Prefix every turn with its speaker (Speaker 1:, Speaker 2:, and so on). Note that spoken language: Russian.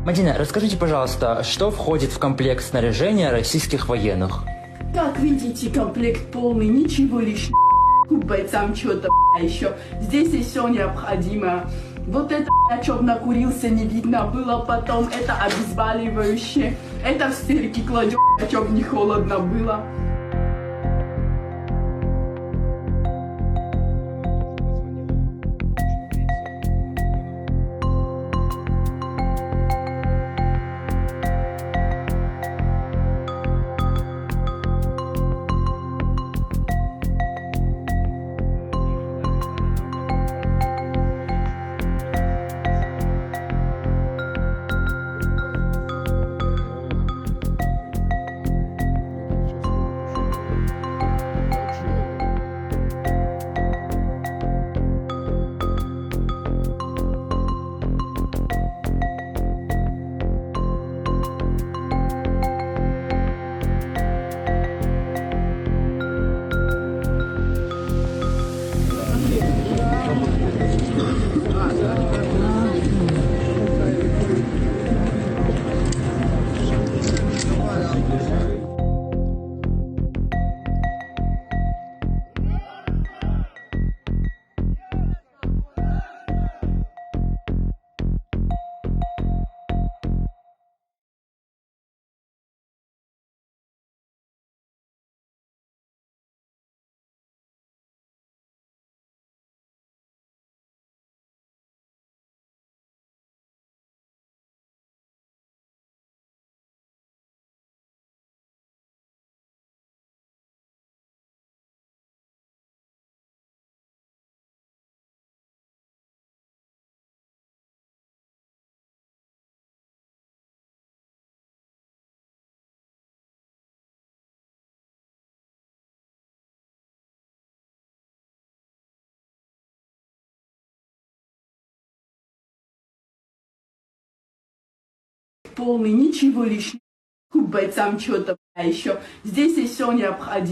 Speaker 1: Мадина, расскажите, пожалуйста, что входит в комплект снаряжения российских военных?
Speaker 2: Как видите, комплект полный, ничего лишнего. Бойцам что-то еще. Здесь и все необходимое. Вот это, о чем накурился, не видно было потом. Это обезболивающее. Это в стирке кладем, чтобы не холодно было. Полный, ничего лишнего. Бойцам что-то еще. Здесь и все необходимо.